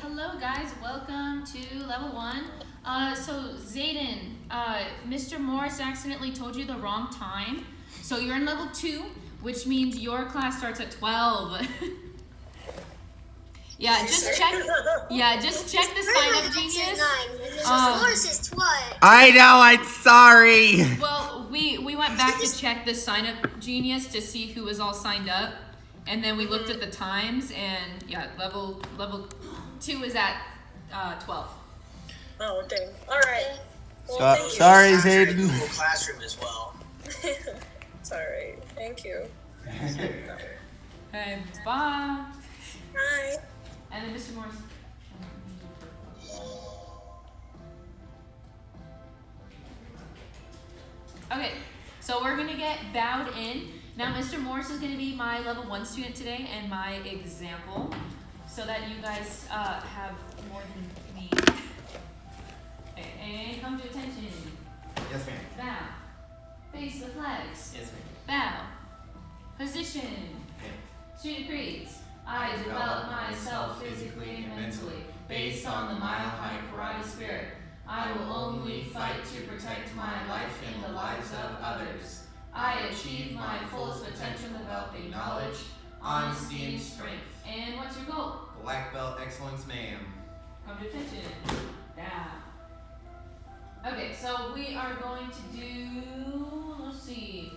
hello guys, welcome to level 1. So Zayden, Mr. Morris accidentally told you the wrong time. So you're in level 2, which means your class starts at 12. Just check the sign up, genius. Morris is 12. I know, I'm sorry. Well, we went back to check the sign up, genius, to see who was all signed up. And then we looked at the times, and yeah, level 2 is at 12. Oh, dang. All right. Well, Sorry, Zayden. Google Classroom as well. It's all right. Thank you. Okay, bye. Bye. And then Mr. Morris. Okay, so we're gonna get bowed in. Now, Mr. Morris is going to be my level 1 student today and my example, so that you guys have more than me. Okay, and come to attention. Yes, ma'am. Bow. Face the flags. Yes, ma'am. Bow. Position. Student creeds. I develop myself physically and mentally based on the mile-high karate spirit. I will only fight to protect my life and the lives of others. I achieve my fullest potential developing knowledge, honesty, and strength. And what's your goal? Black belt excellence, ma'am. Come to attention. Down. Okay, so we are going to do, let's see.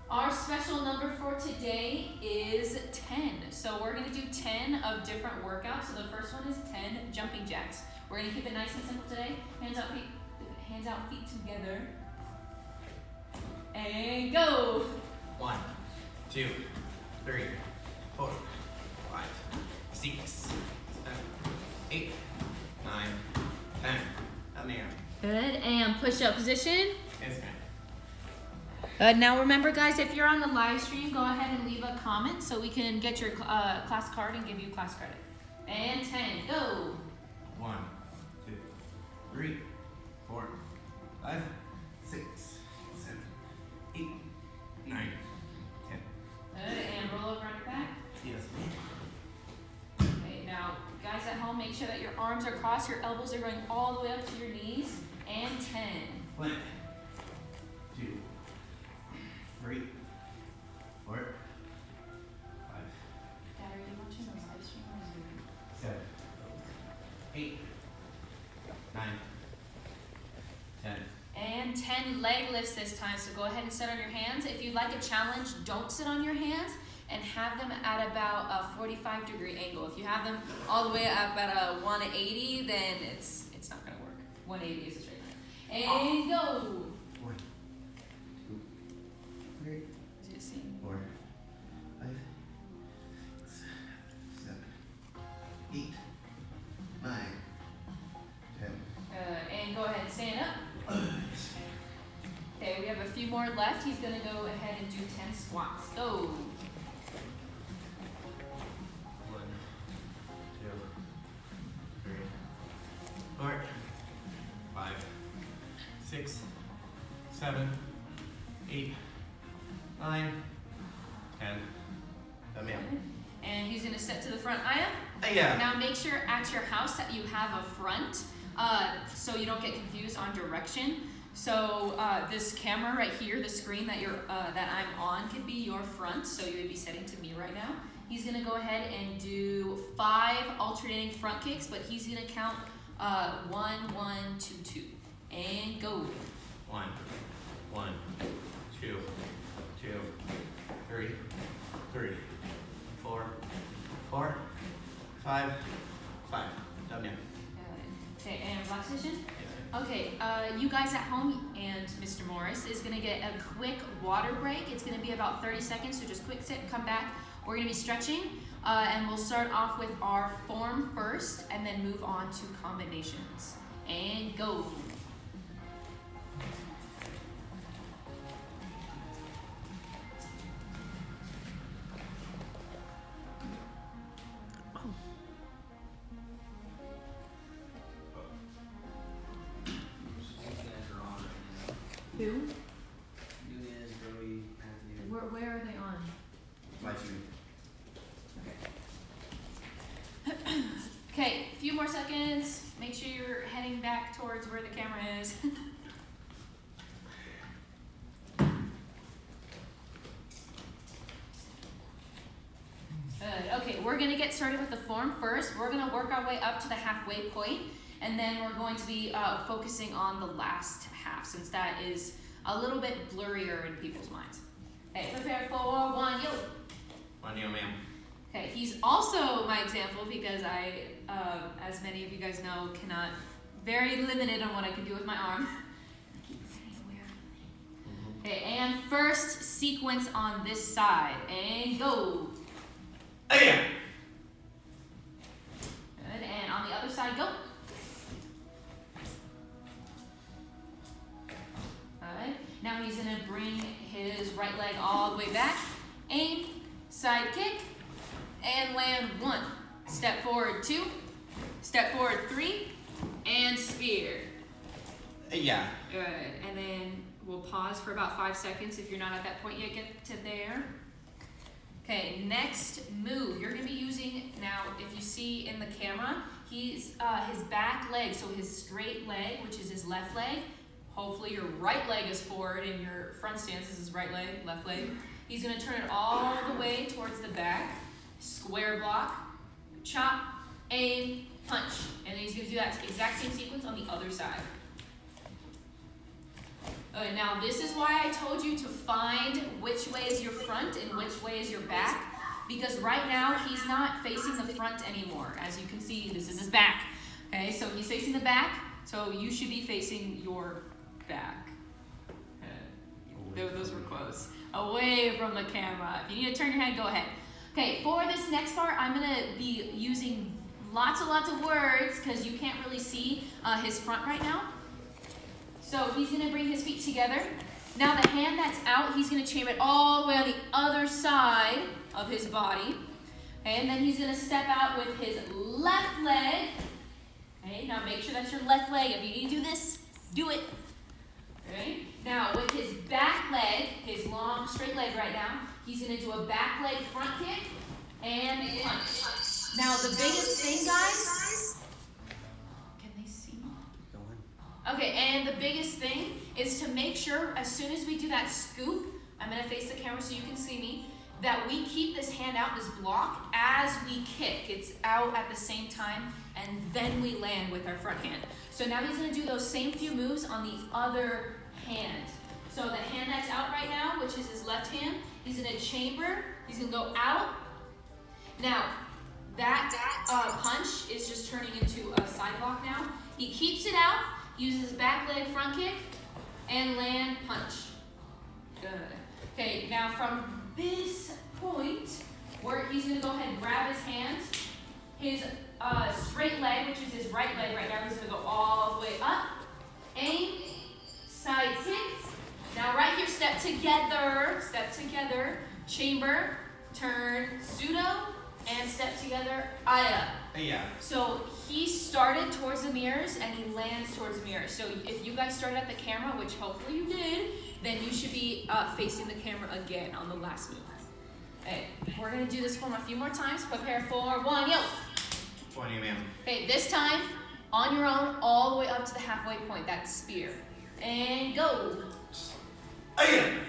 Our special number for today is 10. So we're going to do 10 of different workouts. So the first one is 10 jumping jacks. We're going to keep it nice and simple today. Hands out, feet together. And go! 1, 2, 3, 4, 5, 6, 7, 8, 9, 10. Ma'am. Good. And push-up position. Yes, ma'am. Good. Now remember, guys, if you're on the live stream, go ahead and leave a comment so we can get your class card and give you class credit. And 10. Go! 1, 2, 3, 4, 5, 6, 7, 8, 9, 10. Good. And roll over on your back. Yes. Okay, now, guys at home, make sure that your arms are crossed, your elbows are going all the way up to your knees. And 10. 1, 2, 3, 4, 5, Dad, are you watching the live stream or Zoom? 7, 8, 9, 10. And 10 leg lifts this time, so go ahead and sit on your hands. If you'd like a challenge, don't sit on your hands and have them at about a 45-degree angle. If you have them all the way up at a 180, then it's not gonna work. 180 is a straight line. And go! 1, 2, 3, 4, 5, 6, 7, 8, 9, 10. And go ahead and stand up. Okay, we have a few more left. He's gonna go ahead and do 10 squats. Go! 1, 2, 3, 4, 5, 6, 7, 8, 9, 10. Ma'am. And he's gonna step to the front. Aya? Yeah. Now make sure at your house that you have a front, so you don't get confused on direction. So this camera right here, the screen that I'm on, could be your front. So you would be setting to me right now. He's gonna go ahead and do 5 alternating front kicks, but he's gonna count 1, 1, 2, 2, and go. 1, 1, 2, 2, 3, 3, 4, 4, 5, 5. Done, ma'am. Okay, and relax position. Okay, you guys at home and Mr. Morris is gonna get a quick water break. It's gonna be about 30 seconds, so just quick sit, come back. We're gonna be stretching, and we'll start off with our form first, and then move on to combinations. And go. Who? Nunez, Brody, Matthew. Where are they on? Live stream. Okay. Okay, a few more seconds. Make sure you're heading back towards where the camera is. Good. Okay, we're gonna get started with the form first. We're gonna work our way up to the halfway point, and then we're going to be focusing on the last half, since that is a little bit blurrier in people's minds. Okay, prepare for 1, yo. 1 yo, ma'am. Okay, he's also my example because I, as many of you guys know, very limited on what I can do with my arm. Okay, and first sequence on this side, and go. Yeah. Good, and on the other side, go. Good. Now he's gonna bring his right leg all the way back, aim, side kick, and land 1. Step forward 2, step forward 3, and spear. Yeah. Good, and then we'll pause for about 5 seconds. If you're not at that point yet, get to there. Okay, next move. You're gonna be using, now if you see in the camera, he's his back leg, so his straight leg, which is his left leg. Hopefully your right leg is forward and your front stance is his right leg, left leg. He's gonna turn it all the way towards the back, square block, chop, aim, punch. And then he's gonna do that exact same sequence on the other side. Now this is why I told you to find which way is your front and which way is your back, because right now he's not facing the front anymore. As you can see, this is his back. Okay, so he's facing the back, so you should be facing your back. Those were close. Away from the camera. If you need to turn your head, go ahead. Okay, for this next part, I'm gonna be using lots of words because you can't really see his front right now. So he's gonna bring his feet together. Now the hand that's out, he's gonna chain it all the way on the other side of his body. Okay, and then he's gonna step out with his left leg. Okay, now make sure that's your left leg. If you need to do this, do it. Okay, now with his back leg, his long straight leg right now, he's gonna do a back leg front kick and punch. Now the biggest thing, guys, can they see me? Okay, and the biggest thing is to make sure as soon as we do that scoop, I'm gonna face the camera so you can see me, that we keep this hand out, this block, as we kick. It's out at the same time, and then we land with our front hand. So now he's gonna do those same few moves on the other hand. So the hand that's out right now, which is his left hand, he's gonna chamber, he's gonna go out. Now, that punch is just turning into a side block now. He keeps it out, uses his back leg front kick, and land punch. Good. Okay, now from this point, where he's gonna go ahead and grab his hands, his straight leg, which is his right leg right now, he's gonna go all the way up, aim, side kick. Now right here, step together, chamber, turn, pseudo, and step together, aya. Yeah. So he started towards the mirrors and he lands towards the mirrors. So if you guys started at the camera, which hopefully you did, then you should be facing the camera again on the last move. Okay, we're gonna do this form a few more times. Prepare for 1, yo. 20, ma'am. Okay, this time on your own, all the way up to the halfway point, that spear. And go. Yeah.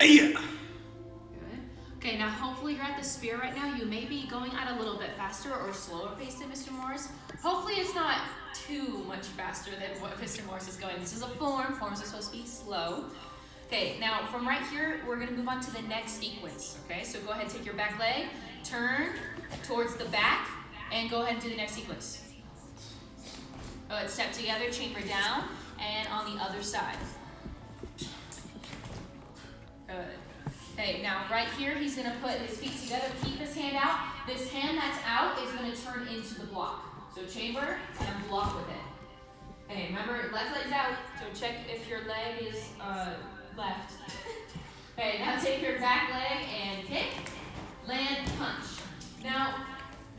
Yeah. Good. Okay, now hopefully you're at the spear right now. You may be going at a little bit faster or slower pace than Mr. Morris. Hopefully it's not too much faster than what Mr. Morris is going. This is a form. Forms are supposed to be slow. Okay, now from right here, we're gonna move on to the next sequence. Okay, so go ahead and take your back leg, turn towards the back, and go ahead and do the next sequence. Go ahead, step together, chamber down, and on the other side. Good. Okay, now right here, he's gonna put his feet together, keep his hand out. This hand that's out is gonna turn into the block. So chamber and block with it. Okay, remember, left leg's out, so check if your leg is left. Okay, now take your back leg and kick, land, punch. Now,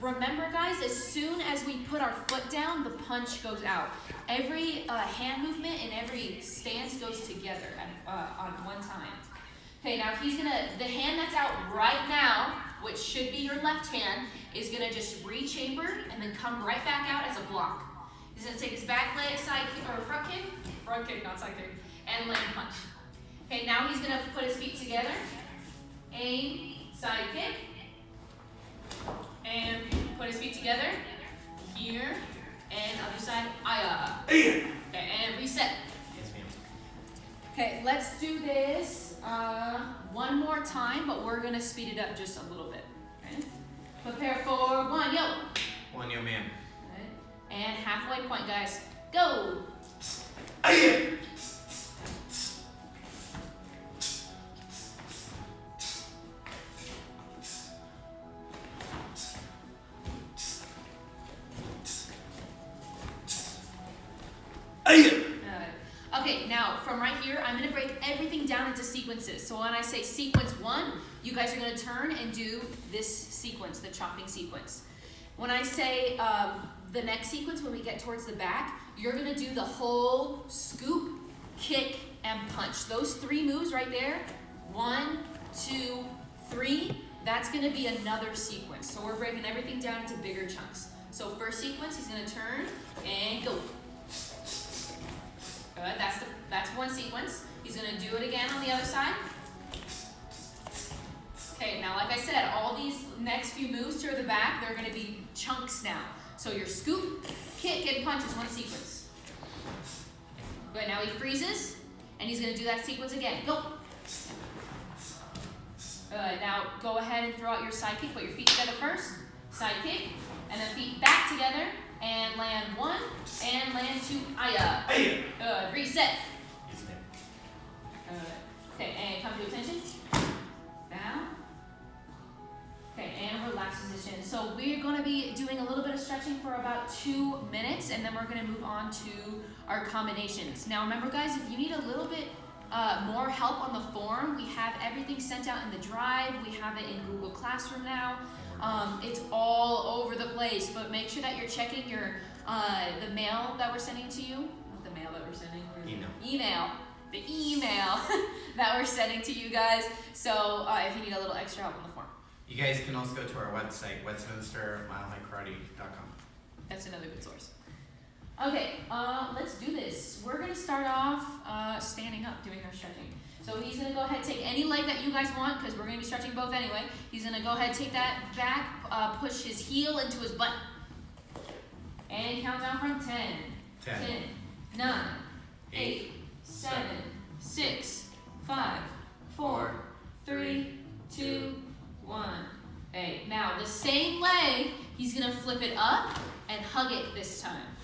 remember guys, as soon as we put our foot down, the punch goes out. Every hand movement and every stance goes together on one time. Okay, now the hand that's out right now, which should be your left hand, is gonna just rechamber and then come right back out as a block. He's gonna take his back leg, side kick, or front kick, not side kick, and land punch. Okay, now he's gonna put his feet together, aim, side kick, and put his feet together, here, and other side, okay, and reset. Yes, ma'am. Okay, let's do this one more time, but we're gonna speed it up just a little bit. Okay? Prepare for 1, yo. 1, yo, ma'am. Okay. And halfway point, guys. Go. Okay, now from right here, I'm gonna break everything down into sequences. So when I say sequence 1, you guys are gonna turn and do this sequence, the chopping sequence. When I say the next sequence, when we get towards the back, you're gonna do the whole scoop, kick, and punch. Those 3 moves right there, 1, 2, 3, that's gonna be another sequence. So we're breaking everything down into bigger chunks. So first sequence, he's gonna turn and go. Good, that's one sequence. He's gonna do it again on the other side. Okay, now like I said, all these next few moves to the back, they're gonna be chunks now. So your scoop, kick, and punch is one sequence. Good, now he freezes, and he's gonna do that sequence again. Go. Good, now go ahead and throw out your side kick, put your feet together first, side kick, and then feet back together, and land 1, and land 2, Good, reset. Yes, ma'am. Good. Okay, and come to attention. Down. Okay, and relax position. So we're gonna be doing a little bit of stretching for about 2 minutes, and then we're gonna move on to our combinations. Now remember guys, if you need a little bit more help on the form, we have everything sent out in the drive. We have it in Google Classroom now. It's all over the place, but make sure that you're checking your the mail that we're sending to you. Not the mail that we're sending. Email. The email that we're sending to you guys. So if you need a little extra help on the form. You guys can also go to our website, westminstermilehighkarate.com. That's another good source. Okay, let's do this. We're gonna start off standing up, doing our stretching. So he's gonna go ahead, take any leg that you guys want, because we're gonna be stretching both anyway. He's gonna go ahead, take that back, push his heel into his butt. And count down from 10, 9, 8, 7, 6, 5, 4, 3, 2, 1. Okay, now the same leg, he's gonna flip it up and hug it this time.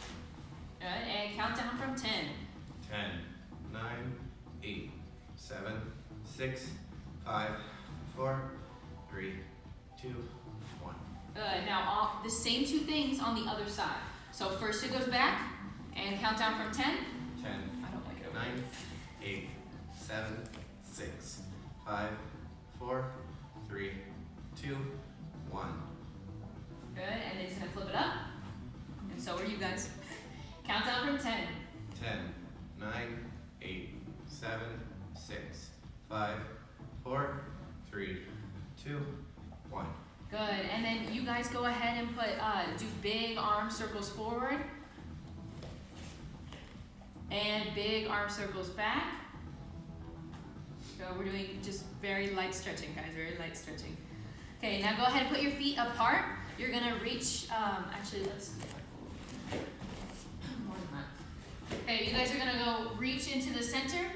Good, and count down from 10. 10, 9, 8, 7, 6, 5, 4, 3, 2, 1. Good, now the same 2 things on the other side. So first it goes back, and count down from 10. 10, I don't like it. 9, 8, 7, 6, 5, 4, 3, 2, 1. Good, and then he's gonna flip it up. And so are you guys. Count down from 10. 10, 9, 8, 7, 6, 5, 4, 3, 2, 1. Good, and then you guys go ahead and do big arm circles forward. And big arm circles back. So we're doing just very light stretching, guys, very light stretching. Okay, now go ahead and put your feet apart. You're gonna reach, actually let's, more than that. Okay, you guys are gonna go reach into the center.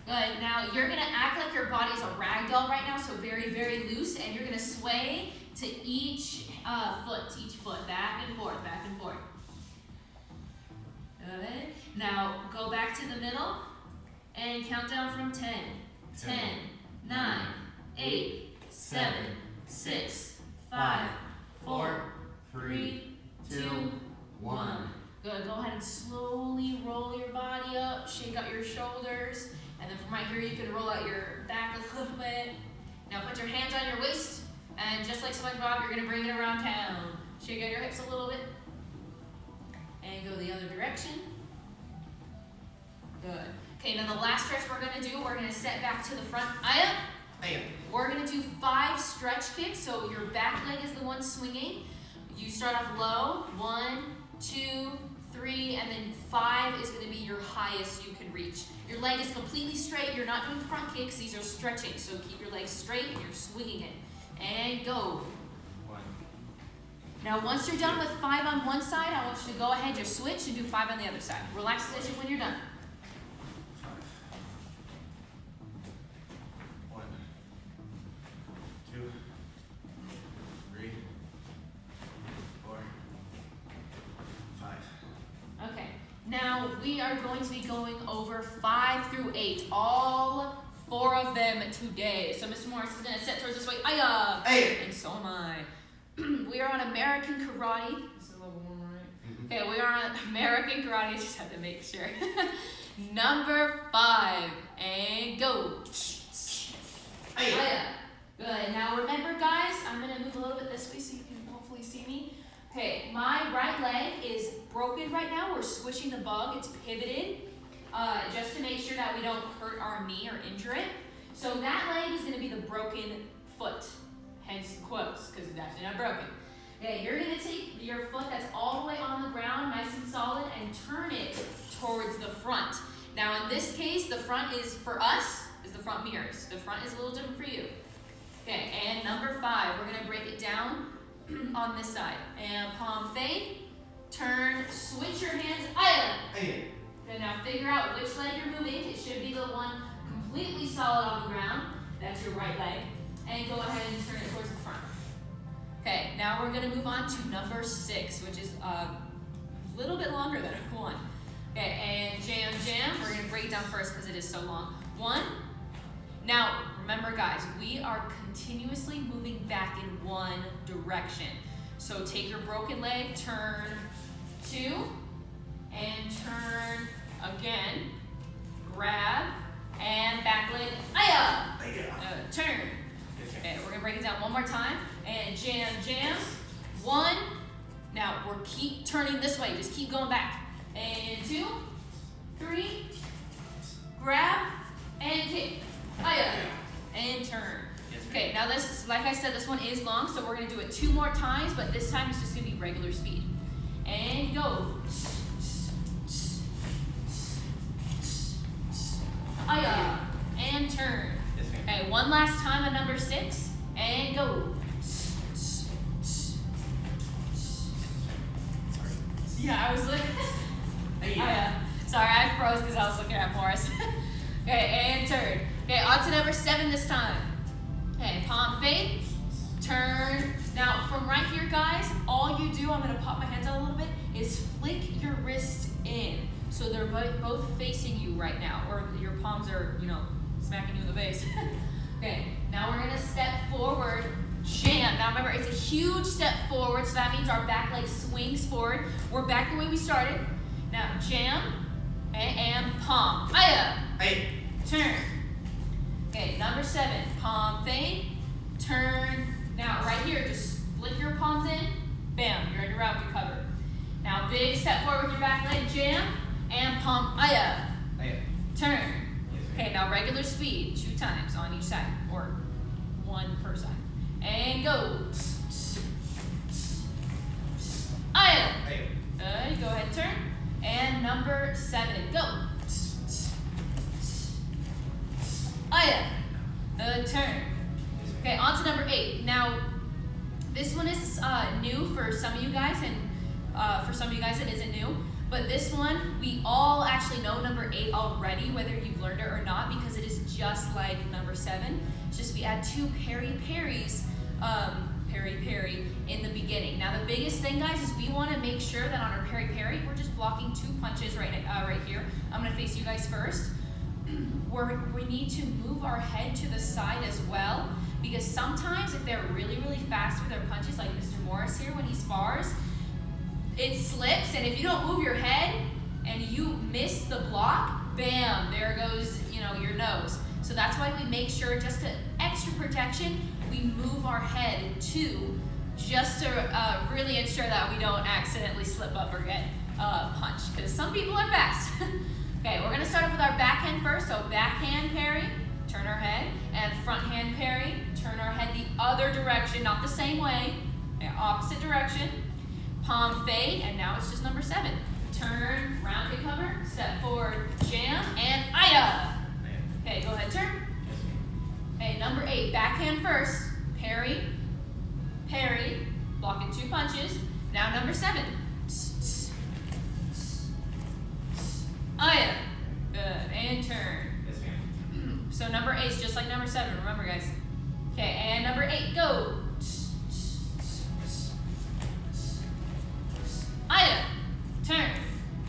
Good, now you're gonna act like your body's a rag doll right now, so very, very loose, and you're gonna sway to each foot, back and forth, back and forth. Good, now go back to the middle, and count down from 10. 10, 9, 8, 7, 6, 5, 4, 3, 2, 1. Good, go ahead and slowly roll your body up, shake out your shoulders, and then from right here you can roll out your back a little bit. Now put your hands on your waist, And just like SpongeBob, you're gonna bring it around town. Shake out your hips a little bit. And go the other direction. Good. Okay, now the last stretch we're gonna do, we're gonna set back to the front. Aya. Aya. We're gonna do 5 stretch kicks, so your back leg is the one swinging. You start off low, 1, 2, 3, and then 5 is gonna be your highest you can reach. Your leg is completely straight, you're not doing front kicks, these are stretching, so keep your legs straight and you're swinging it. And go. 1. Now once you're done with 5 on one side, I want you to go ahead, just switch and do 5 on the other side. Relax the position when you're done. 5. 1, 2, 3, 4, 5. Okay, now we are going to be going over 5 through 8, all 4 of them today. So Mr. Morris is gonna set towards this way, aya! Aya! And so am I. We are on American Karate. This is level 1, right? Okay, we are on American Karate, I just had to make sure. Number 5, and go. Aya. Good, now remember guys, I'm gonna move a little bit this way so you can hopefully see me. Okay, my right leg is broken right now. We're switching the bug, it's pivoted, just to make sure that we don't hurt our knee or injure it. So that leg is gonna be the broken foot, hence quotes, because it's actually not broken. Okay, you're gonna take your foot that's all the way on the ground, nice and solid, and turn it towards the front. Now in this case, the front is, for us, is the front mirrors. The front is a little different for you. Okay, and number 5, we're gonna break it down on this side. And palm fade, turn, switch your hands, aya! Aya. Okay, now figure out which leg you're moving. It should be the one completely solid on the ground. That's your right leg. And go ahead and turn it towards the front. Okay, now we're gonna move on to number 6, which is a little bit longer than 1. Okay, and jam, jam. We're gonna break it down first because it is so long. 1. Now, remember guys, we are continuously moving back in one direction. So take your broken leg, turn 2, and turn again, grab, and back leg, aya! Turn. Okay, we're gonna break it down one more time, and jam, jam, 1. Now, we're keep turning this way, just keep going back. And 2, 3, grab, and kick. Aya, and turn. Okay, now this, like I said, this one is long, so we're gonna do it 2 more times, but this time it's just gonna be regular speed. And go. Aya, and turn. Okay, one last time on number 6, and go. Yeah, I was looking. Sorry, I froze because I was looking at Morris. Okay, and turn. Okay, on to number 7 this time. Okay, palm fade, turn. Now, from right here, guys, all you do, I'm gonna pop my hands out a little bit, is flick your wrist in. So they're both facing you right now, or your palms are, smacking you in the face. Okay, now we're gonna step forward, jam. Now remember, it's a huge step forward, so that means our back leg swings forward. We're back the way we started. Now, jam, okay, and palm. Aya! Aya. Turn. Okay, number 7, palm fade, turn. Now, right here, just flick your palms in, bam, you're in your round cover. Now, big step forward with your back leg, jam, and palm, aya. Aya. Turn. Okay, now regular speed, 2 times on each side, or 1 per side. And go. Aya. Aya. Go ahead, turn. And number 7, go. Aya. Turn. Okay, on to number 8. Now, this one is new for some of you guys, and for some of you guys it isn't new. But this one, we all actually know number 8 already, whether you've learned it or not, because it is just like number 7. It's just we add 2 peri-peris, peri-peri, in the beginning. Now, the biggest thing, guys, is we want to make sure that on our peri-peri, we're just blocking 2 punches right here. I'm going to face you guys first. We need to move our head to the side as well, because sometimes if they're really, really fast with their punches, like Mr. Morris here when he spars, it slips, and if you don't move your head and you miss the block, bam, there goes, your nose. So that's why we make sure, just to extra protection, we move our head 2 just to really ensure that we don't accidentally slip up or get punched, because some people are fast. Okay, we're gonna start off with our backhand first. So backhand parry, turn our head, and front hand parry, turn our head the other direction, not the same way, opposite direction. Palm fade, and now it's just number 7. Turn, round kick cover, step forward, jam, and aya. Okay, go ahead, turn. Okay, number 8, backhand first, parry, parry, blocking 2 punches. Now number 7. Aya. Good, and turn. Yes, ma'am. So number 8 is just like number 7, remember guys. Okay, and number 8, go. Aya. Turn.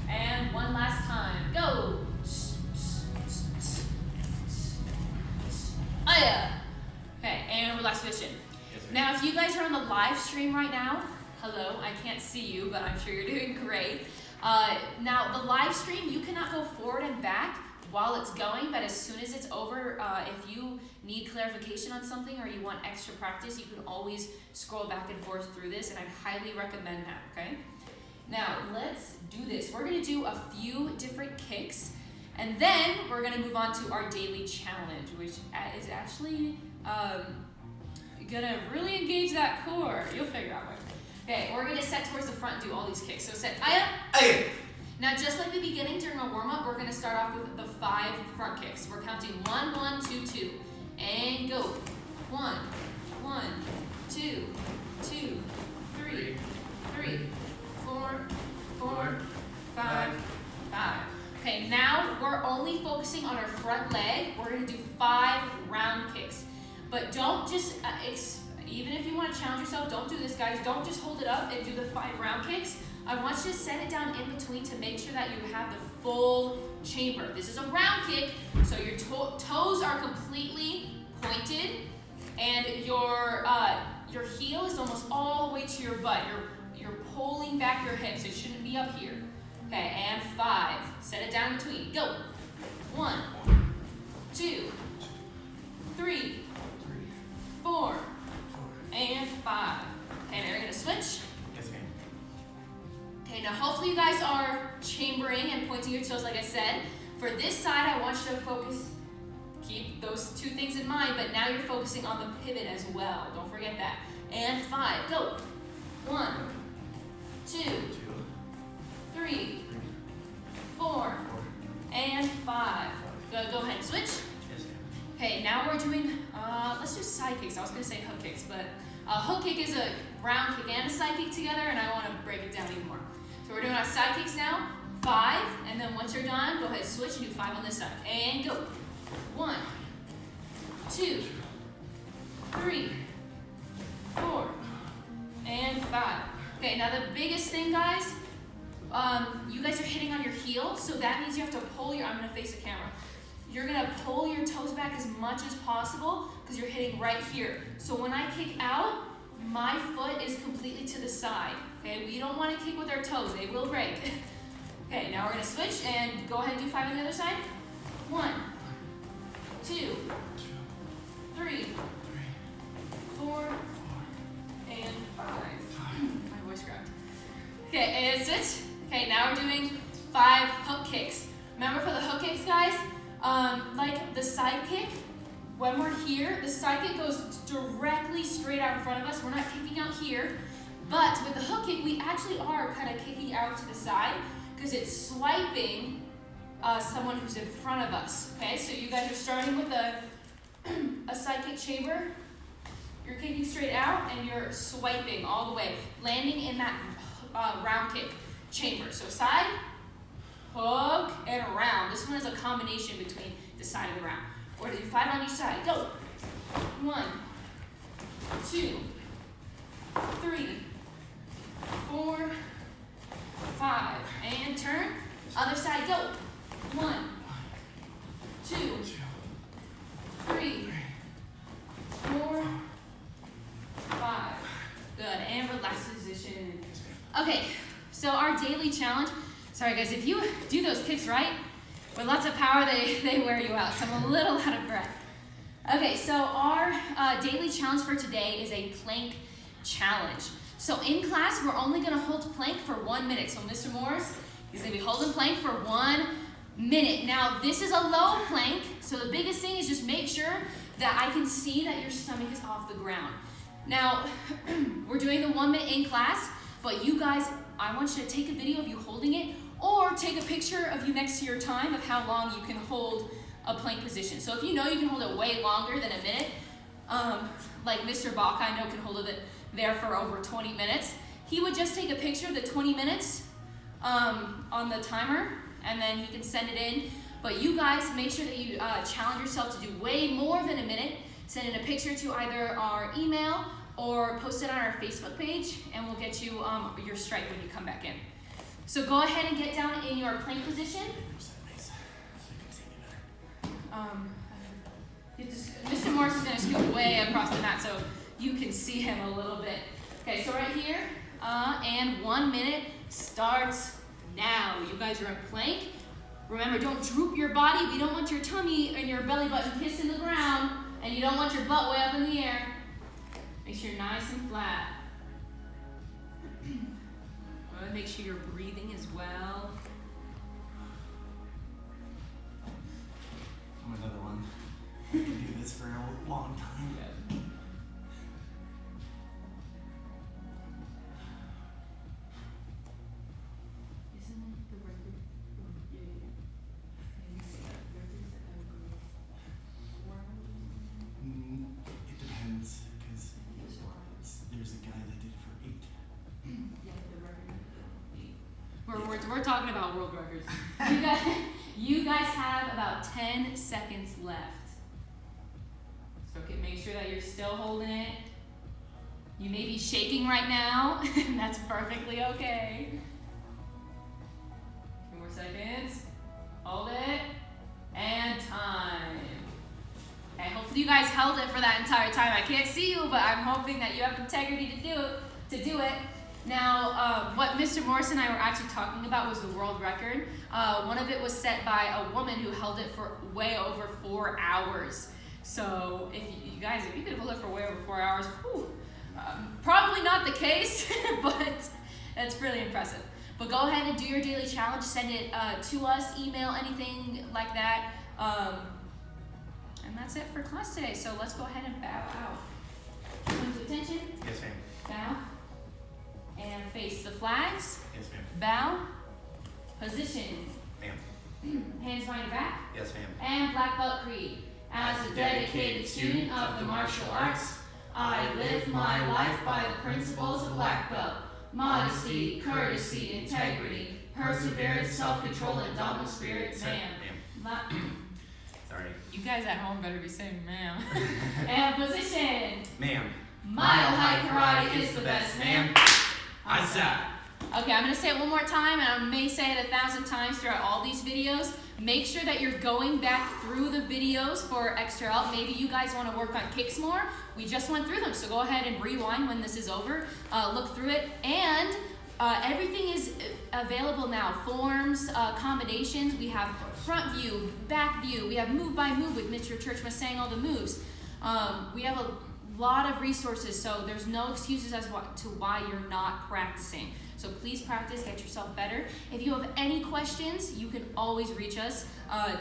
And one last time, go. Aya. Okay, and relax position. Yes, ma'am. Now if you guys are on the live stream right now, hello, I can't see you, but I'm sure you're doing great. Now the live stream, you cannot go forward and back while it's going, but as soon as it's over, if you need clarification on something or you want extra practice, you can always scroll back and forth through this, and I'd highly recommend that, okay? Now let's do this. We're gonna do a few different kicks, and then we're gonna move on to our daily challenge, which is actually gonna really engage that core. You'll figure out what. Okay, we're gonna set towards the front and do all these kicks. So set, aya. Aya. Now just like the beginning during our warm up, we're gonna start off with the 5 front kicks. We're counting 1, 1, 2, 2, and go. 1, 1, 2, 2, 3, 3, 4, 4, 5, 5. Okay, now we're only focusing on our front leg. We're gonna do 5 round kicks. But don't just, even if you want to challenge yourself, don't do this, guys. Don't just hold it up and do the 5 round kicks. I want you to set it down in between to make sure that you have the full chamber. This is a round kick, so your toes are completely pointed, and your heel is almost all the way to your butt. You're pulling back your hips. It shouldn't be up here. Okay, and 5. Set it down in between. Go. 1, 2, 3, 4, and 5. Okay, now you're gonna switch. Yes, ma'am. Okay, now hopefully you guys are chambering and pointing your toes like I said. For this side, I want you to focus, keep those 2 things in mind, but now you're focusing on the pivot as well. Don't forget that. And 5, go. 1, 2, 3, 4, and 5. Go ahead and switch. Yes, ma'am. Okay, now we're doing, let's do side kicks. I was gonna say hook kicks, but hook kick is a round kick and a side kick together, and I wanna break it down even more. So we're doing our side kicks now, 5, and then once you're done, go ahead, switch and do 5 on this side. And go. 1, 2, 3, 4, and 5. Okay, now the biggest thing, guys, you guys are hitting on your heel, so that means you have to pull your, I'm gonna face the camera. You're gonna pull your toes back as much as possible because you're hitting right here. So when I kick out, my foot is completely to the side. Okay, we don't want to kick with our toes, they will break. Okay, now we're gonna switch and go ahead and do 5 on the other side. 1, 2, 3, 4, and 5. My voice cracked. Okay, and switch. Okay, now we're doing 5 hook kicks. Remember for the hook kicks, guys, like the side kick, when we're here, the side kick goes directly straight out in front of us. We're not kicking out here, but with the hook kick, we actually are kind of kicking out to the side because it's swiping someone who's in front of us. Okay, so you guys are starting with a side kick chamber. You're kicking straight out and you're swiping all the way, landing in that round kick chamber. So side, hook, and round. This one is a combination between the side and the round. We're gonna do 5 on each side. Go. 1, 2, 3, 4, 5. And turn. Other side, go. 1, 2, 3, 4, 5. Good. And relax position. Okay, so our daily challenge. Sorry guys, if you do those kicks right, with lots of power, they wear you out. So I'm a little out of breath. Okay, so our daily challenge for today is a plank challenge. So in class, we're only gonna hold plank for 1 minute. So Mr. Morris, he's gonna be holding plank for 1 minute. Now, this is a low plank, so the biggest thing is just make sure that I can see that your stomach is off the ground. Now, we're doing the 1 minute in class, but you guys, I want you to take a video of you holding it, or take a picture of you next to your time of how long you can hold a plank position. So if you know you can hold it way longer than a minute, like Mr. Bach, I know can hold it there for over 20 minutes, he would just take a picture of the 20 minutes on the timer, and then he can send it in. But you guys, make sure that you challenge yourself to do way more than a minute. Send in a picture to either our email or post it on our Facebook page, and we'll get you your stripe when you come back in. So go ahead and get down in your plank position. Mr. Morris is going to scoot way across the mat so you can see him a little bit. Okay, so right here, and 1 minute starts now. You guys are in plank. Remember, don't droop your body. We don't want your tummy and your belly button kissing the ground, and you don't want your butt way up in the air. Make sure you're nice and flat. Make sure you're breathing as well. Another one. I can do this for a long time. Good. Isn't it the record? Yeah. It depends, because there's a guy that did it for 8. Yeah, the record. We're talking about world records. You guys have about 10 seconds left. So make sure that you're still holding it. You may be shaking right now, and that's perfectly okay. 2 more seconds. Hold it. And time. Okay, hopefully you guys held it for that entire time. I can't see you, but I'm hoping that you have integrity to do it. Now, what Mr. Morris and I were actually talking about was the world record. One of it was set by a woman who held it for way over 4 hours. So if you could hold it for way over 4 hours, whew, probably not the case, but that's really impressive. But go ahead and do your daily challenge. Send it to us, email, anything like that. And that's it for class today. So let's go ahead and bow out. Come to attention. Yes, ma'am. Bow. And face the flags. Yes, ma'am. Bow. Position. Ma'am. Hands behind your back. Yes, ma'am. And black belt creed. As a dedicated student of the martial arts, I live my life by the principles of black belt. Modesty, courtesy, integrity, perseverance, self-control, and dominant spirit, ma'am. Sorry. You guys at home better be saying ma'am. And position. Ma'am. Mile high karate is the best, ma'am. Asa. Okay, I'm going to say it one more time, and I may say it 1,000 times throughout all these videos. Make sure that you're going back through the videos for extra help. Maybe you guys want to work on kicks more. We just went through them, so go ahead and rewind when this is over. Look through it, and everything is available now. Forms, accommodations. We have front view, back view. We have move by move with Mr. Churchman saying all the moves. We have a lot of resources, so there's no excuses as to why you're not practicing. So please practice, get yourself better. If you have any questions, you can always reach us.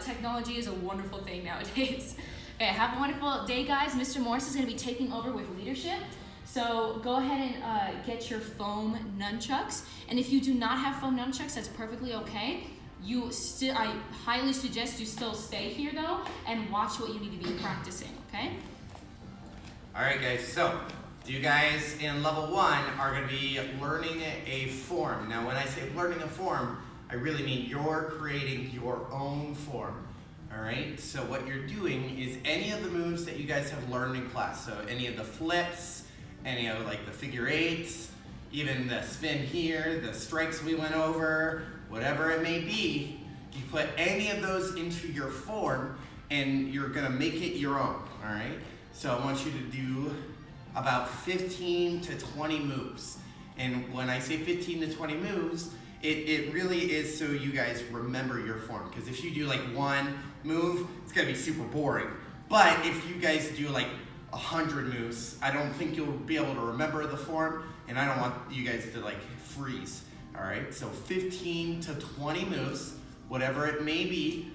Technology is a wonderful thing nowadays. Okay, have a wonderful day, guys. Mr. Morris is going to be taking over with leadership. So go ahead and get your foam nunchucks. And if you do not have foam nunchucks, that's perfectly okay. I highly suggest you still stay here though and watch what you need to be practicing, okay? All right, guys, so you guys in level 1 are going to be learning a form. Now, when I say learning a form, I really mean you're creating your own form. All right, so what you're doing is any of the moves that you guys have learned in class, so any of the flips, any of like the figure eights, even the spin here, the strikes we went over, whatever it may be, you put any of those into your form and you're gonna make it your own, all right? So I want you to do about 15 to 20 moves. And when I say 15 to 20 moves, it really is so you guys remember your form. Because if you do like one move, it's gonna be super boring. But if you guys do like 100 moves, I don't think you'll be able to remember the form, and I don't want you guys to like freeze. All right, so 15 to 20 moves, whatever it may be.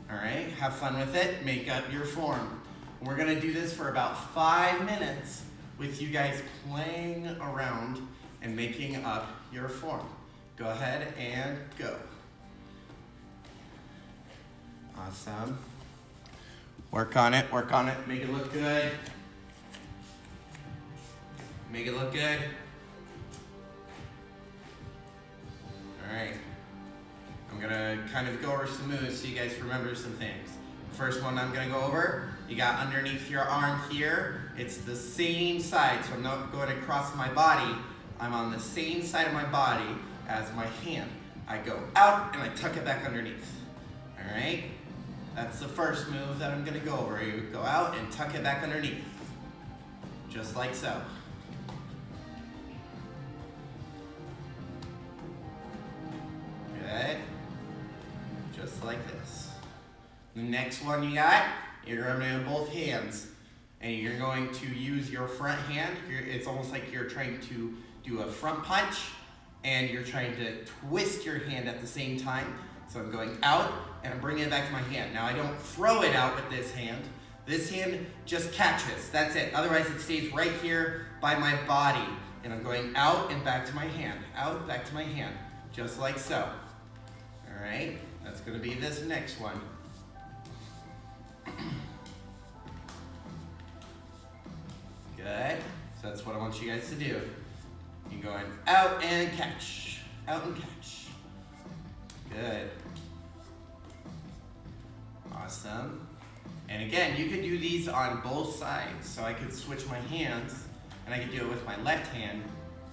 All right, have fun with it, make up your form. We're gonna do this for about 5 minutes with you guys playing around and making up your form. Go ahead and go. Awesome. Work on it, make it look good. Make it look good. All right. I'm gonna kind of go over some moves so you guys remember some things. First one I'm gonna go over, you got underneath your arm here. It's the same side, so I'm not going across my body. I'm on the same side of my body as my hand. I go out and I tuck it back underneath. All right? That's the first move that I'm gonna go over. You go out and tuck it back underneath. Just like so. Good. Just like this. The next one you got, you're gonna have both hands. And you're going to use your front hand. It's almost like you're trying to do a front punch and you're trying to twist your hand at the same time. So I'm going out and I'm bringing it back to my hand. Now I don't throw it out with this hand. This hand just catches, that's it. Otherwise it stays right here by my body. And I'm going out and back to my hand, out, back to my hand, just like so. All right, that's gonna be this next one. Good, so that's what I want you guys to do. You're going out and catch, out and catch. Good. Awesome. And again, you could do these on both sides. So I could switch my hands and I could do it with my left hand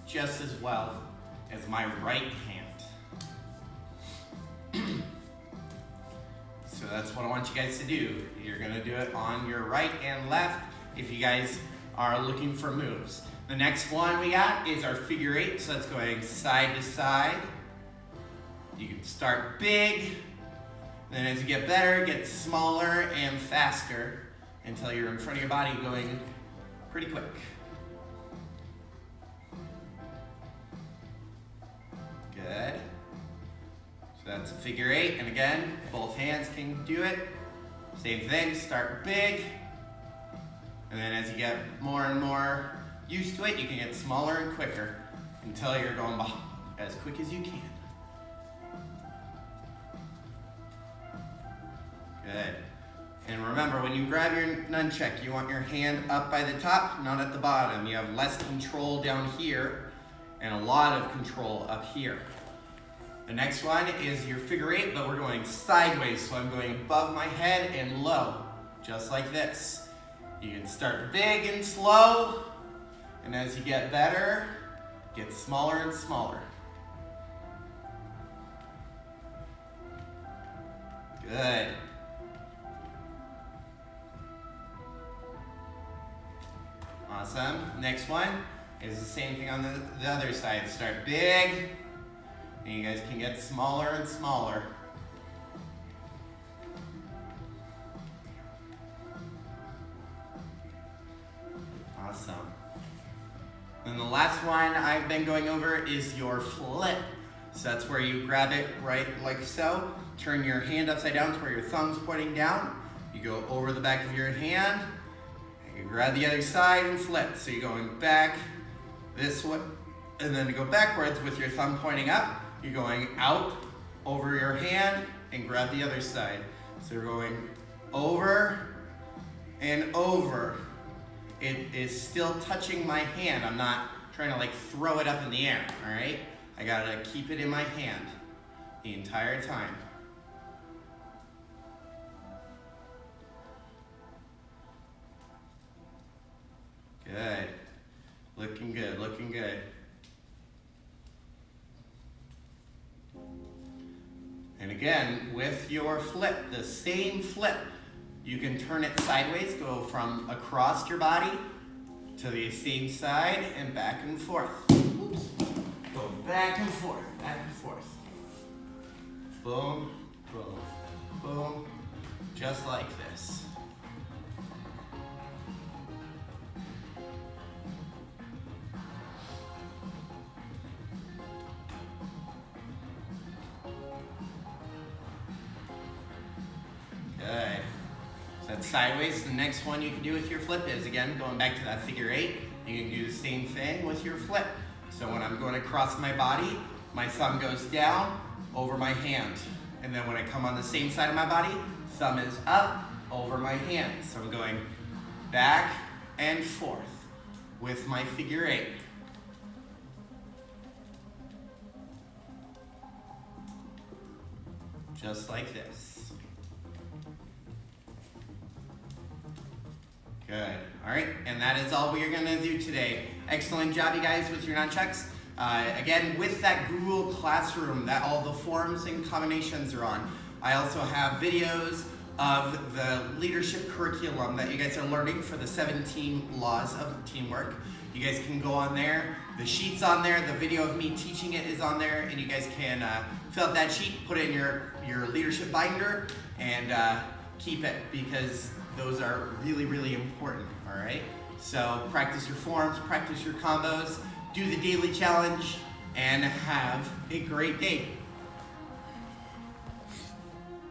just as well as my right hand. So that's what I want you guys to do. You're gonna do it on your right and left if you guys are looking for moves. The next one we got is our figure eight. So that's going side to side. You can start big, then as you get better, it gets smaller and faster until you're in front of your body going pretty quick. Good. So that's a figure eight, and again, both hands can do it. Same thing, start big, and then as you get more and more used to it, you can get smaller and quicker until you're going as quick as you can. Good. And remember, when you grab your nunchuck, you want your hand up by the top, not at the bottom. You have less control down here and a lot of control up here. The next one is your figure eight, but we're going sideways. So I'm going above my head and low, just like this. You can start big and slow, and as you get better, get smaller and smaller. Good. Awesome. Next one is the same thing on the other side. Start big, and you guys can get smaller and smaller. Awesome. And the last one I've been going over is your flip. So that's where you grab it right like so. Turn your hand upside down to where your thumb's pointing down. You go over the back of your hand. You grab the other side and flip. So you're going back this way, and then to go backwards with your thumb pointing up, you're going out over your hand and grab the other side. So you're going over and over. It is still touching my hand. I'm not trying to like throw it up in the air, all right? I gotta keep it in my hand the entire time. Good. Looking good, looking good. And again, with your flip, the same flip, you can turn it sideways, go from across your body to the same side and back and forth. Oops. Go back and forth, back and forth. Boom, boom, boom, just like this. sideways. The next one you can do with your flip is, again, going back to that figure 8. You can do the same thing with your flip. So when I'm going across my body, my thumb goes down over my hand. And then when I come on the same side of my body, thumb is up over my hand. So I'm going back and forth with my figure 8. Just like this. Good. All right, and that is all we are going to do today. Excellent job, you guys, with your nunchucks. Again, with that Google Classroom that all the forms and combinations are on, I also have videos of the leadership curriculum that you guys are learning for the 17 laws of teamwork. You guys can go on there. The sheet's on there. The video of me teaching it is on there, and you guys can fill out that sheet, put it in your leadership binder, and keep it, because those are really, really important, all right? So practice your forms, practice your combos, do the daily challenge, and have a great day.